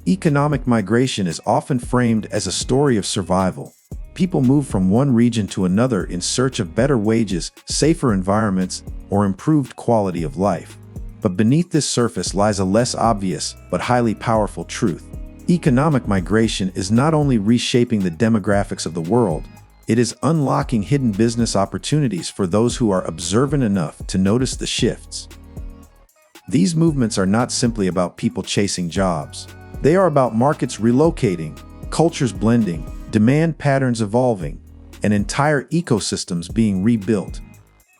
Economic migration is often framed as a story of survival. People move from one region to another in search of better wages, safer environments, or improved quality of life. But beneath this surface lies a less obvious but highly powerful truth. Economic migration is not only reshaping the demographics of the world, it is unlocking hidden business opportunities for those who are observant enough to notice the shifts. These movements are not simply about people chasing jobs. They are about markets relocating, cultures blending, demand patterns evolving, and entire ecosystems being rebuilt.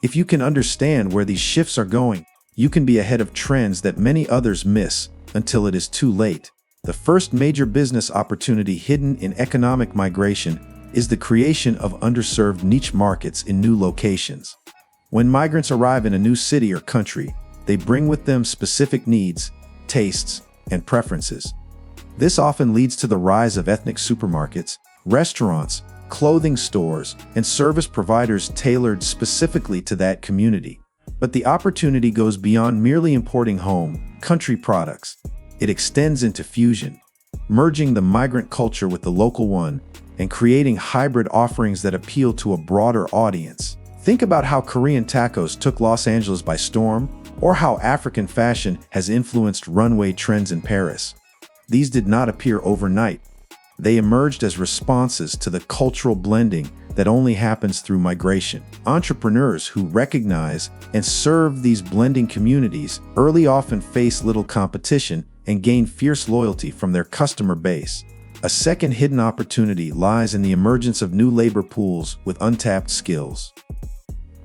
If you can understand where these shifts are going, you can be ahead of trends that many others miss until it is too late. The first major business opportunity hidden in economic migration is the creation of underserved niche markets in new locations. When migrants arrive in a new city or country, they bring with them specific needs, tastes, and preferences. This often leads to the rise of ethnic supermarkets, restaurants, clothing stores, and service providers tailored specifically to that community. But the opportunity goes beyond merely importing home, country products. It extends into fusion, merging the migrant culture with the local one and creating hybrid offerings that appeal to a broader audience. Think about how Korean tacos took Los Angeles by storm, or how African fashion has influenced runway trends in Paris. These did not appear overnight. They emerged as responses to the cultural blending that only happens through migration. Entrepreneurs who recognize and serve these blending communities early often face little competition and gain fierce loyalty from their customer base. A second hidden opportunity lies in the emergence of new labor pools with untapped skills.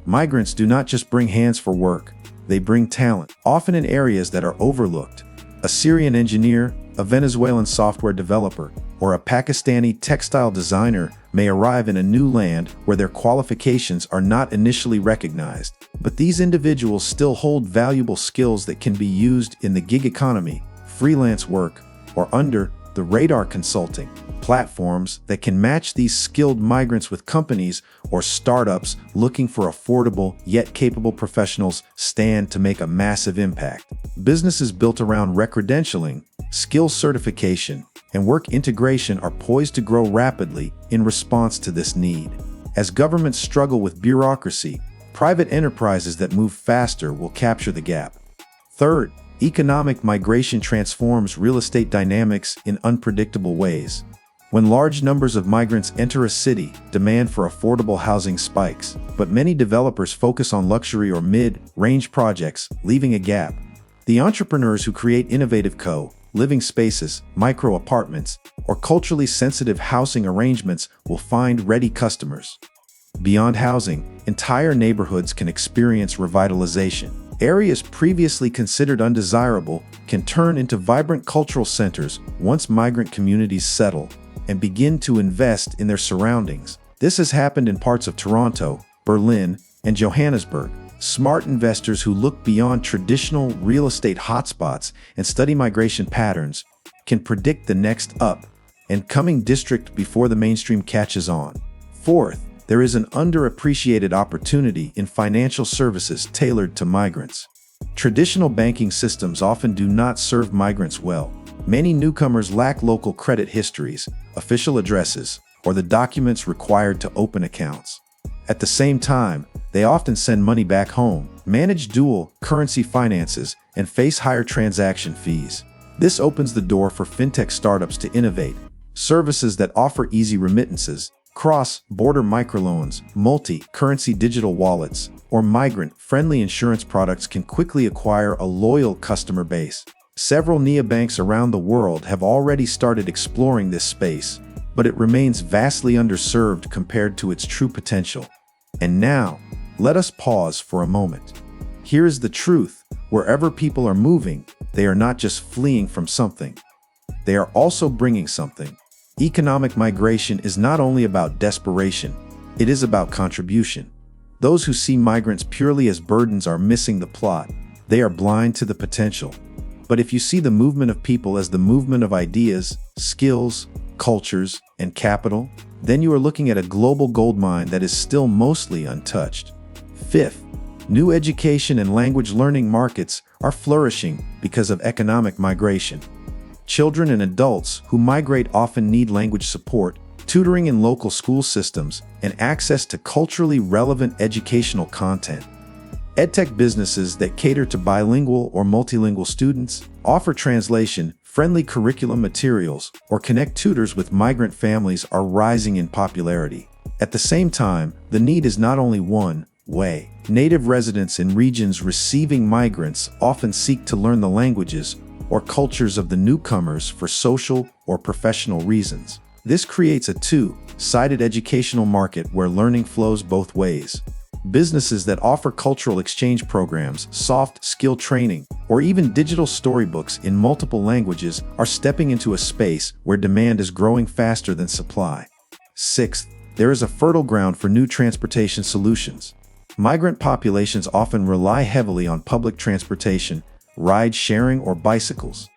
Migrants do not just bring hands for work, they bring talent, often in areas that are overlooked. A Syrian engineer, a Venezuelan software developer, or a Pakistani textile designer may arrive in a new land where their qualifications are not initially recognized. But these individuals still hold valuable skills that can be used in the gig economy, freelance work, or under-the-radar consulting. Platforms that can match these skilled migrants with companies or startups looking for affordable yet capable professionals stand to make a massive impact. Businesses built around recredentialing, skill certification, and work integration are poised to grow rapidly in response to this need. As governments struggle with bureaucracy, private enterprises that move faster will capture the gap. Third, economic migration transforms real estate dynamics in unpredictable ways. When large numbers of migrants enter a city, demand for affordable housing spikes, but many developers focus on luxury or mid-range projects, leaving a gap. The entrepreneurs who create innovative co-living spaces, micro-apartments, or culturally sensitive housing arrangements will find ready customers. Beyond housing, entire neighborhoods can experience revitalization. Areas previously considered undesirable can turn into vibrant cultural centers once migrant communities settle and begin to invest in their surroundings. This has happened in parts of Toronto, Berlin, and Johannesburg. Smart investors who look beyond traditional real estate hotspots and study migration patterns can predict the next up-and-coming district before the mainstream catches on. Fourth, there is an underappreciated opportunity in financial services tailored to migrants. Traditional banking systems often do not serve migrants well. Many newcomers lack local credit histories, official addresses, or the documents required to open accounts. At the same time, they often send money back home, manage dual currency finances, and face higher transaction fees. This opens the door for fintech startups to innovate. Services that offer easy remittances, cross-border microloans, multi-currency digital wallets, or migrant-friendly insurance products can quickly acquire a loyal customer base. Several neobanks around the world have already started exploring this space, but it remains vastly underserved compared to its true potential. And now, let us pause for a moment. Here is the truth: wherever people are moving, they are not just fleeing from something. They are also bringing something. Economic migration is not only about desperation, it is about contribution. Those who see migrants purely as burdens are missing the plot. They are blind to the potential. But if you see the movement of people as the movement of ideas, skills, cultures, and capital, then you are looking at a global goldmine that is still mostly untouched. Fifth, new education and language learning markets are flourishing because of economic migration. Children and adults who migrate often need language support, tutoring in local school systems, and access to culturally relevant educational content. EdTech businesses that cater to bilingual or multilingual students offer translation-friendly curriculum materials or connect tutors with migrant families are rising in popularity. At the same time, the need is not only one way. Native residents in regions receiving migrants often seek to learn the languages or cultures of the newcomers for social or professional reasons. This creates a two-sided educational market where learning flows both ways. Businesses that offer cultural exchange programs, soft skill training, or even digital storybooks in multiple languages are stepping into a space where demand is growing faster than supply. Sixth, there is a fertile ground for new transportation solutions. Migrant populations often rely heavily on public transportation, ride-sharing, or bicycles.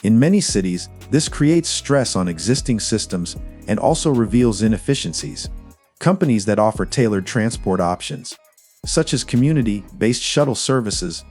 In many cities, this creates stress on existing systems and also reveals inefficiencies. Companies that offer tailored transport options, such as community-based shuttle services,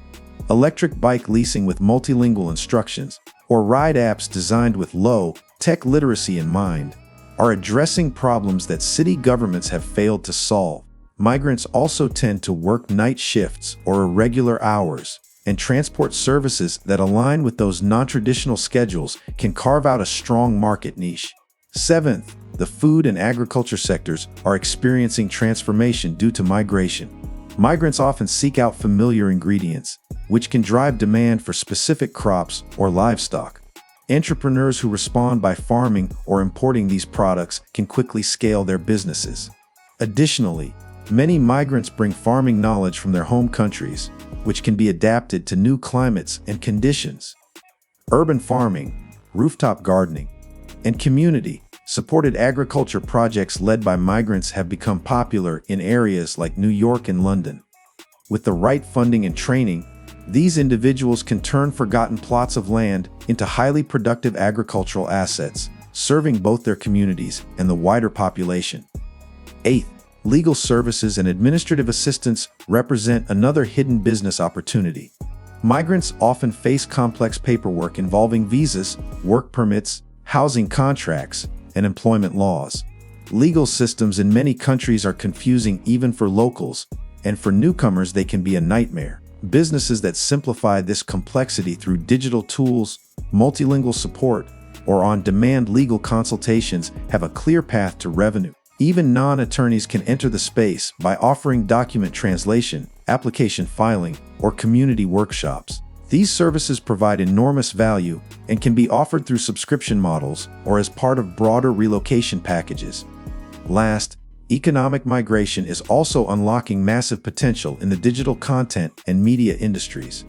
electric bike leasing with multilingual instructions, or ride apps designed with low-tech literacy in mind, are addressing problems that city governments have failed to solve. Migrants also tend to work night shifts or irregular hours, and transport services that align with those non-traditional schedules can carve out a strong market niche. Seventh, the food and agriculture sectors are experiencing transformation due to migration. Migrants often seek out familiar ingredients, which can drive demand for specific crops or livestock. Entrepreneurs who respond by farming or importing these products can quickly scale their businesses. Additionally, many migrants bring farming knowledge from their home countries, which can be adapted to new climates and conditions. Urban farming, rooftop gardening, and community-supported agriculture projects led by migrants have become popular in areas like New York and London. With the right funding and training, these individuals can turn forgotten plots of land into highly productive agricultural assets, serving both their communities and the wider population. Eighth, legal services and administrative assistance represent another hidden business opportunity. Migrants often face complex paperwork involving visas, work permits, housing contracts, and employment laws. Legal systems in many countries are confusing even for locals, and for newcomers they can be a nightmare. Businesses that simplify this complexity through digital tools, multilingual support, or on-demand legal consultations have a clear path to revenue. Even non-attorneys can enter the space by offering document translation, application filing, or community workshops. These services provide enormous value and can be offered through subscription models or as part of broader relocation packages. Last, economic migration is also unlocking massive potential in the digital content and media industries.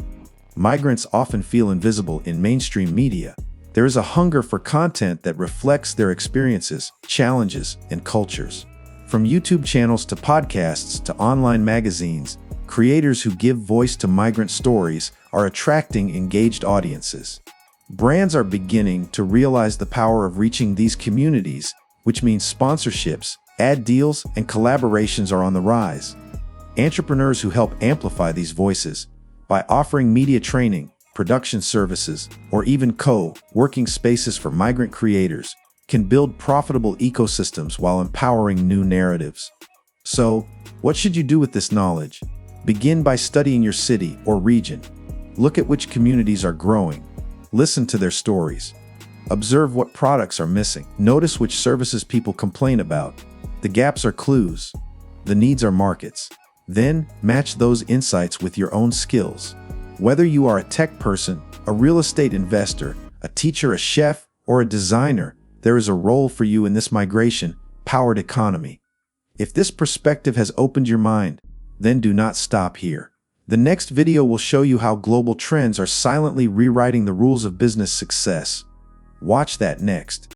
Migrants often feel invisible in mainstream media. There is a hunger for content that reflects their experiences, challenges, and cultures. From YouTube channels to podcasts to online magazines, creators who give voice to migrant stories are attracting engaged audiences. Brands are beginning to realize the power of reaching these communities, which means sponsorships, ad deals, and collaborations are on the rise. Entrepreneurs who help amplify these voices by offering media training, production services, or even co-working spaces for migrant creators can build profitable ecosystems while empowering new narratives. So, what should you do with this knowledge? Begin by studying your city or region. Look at which communities are growing. Listen to their stories. Observe what products are missing. Notice which services people complain about. The gaps are clues. The needs are markets. Then, match those insights with your own skills. Whether you are a tech person, a real estate investor, a teacher, a chef, or a designer, there is a role for you in this migration-powered economy. If this perspective has opened your mind, then do not stop here. The next video will show you how global trends are silently rewriting the rules of business success. Watch that next.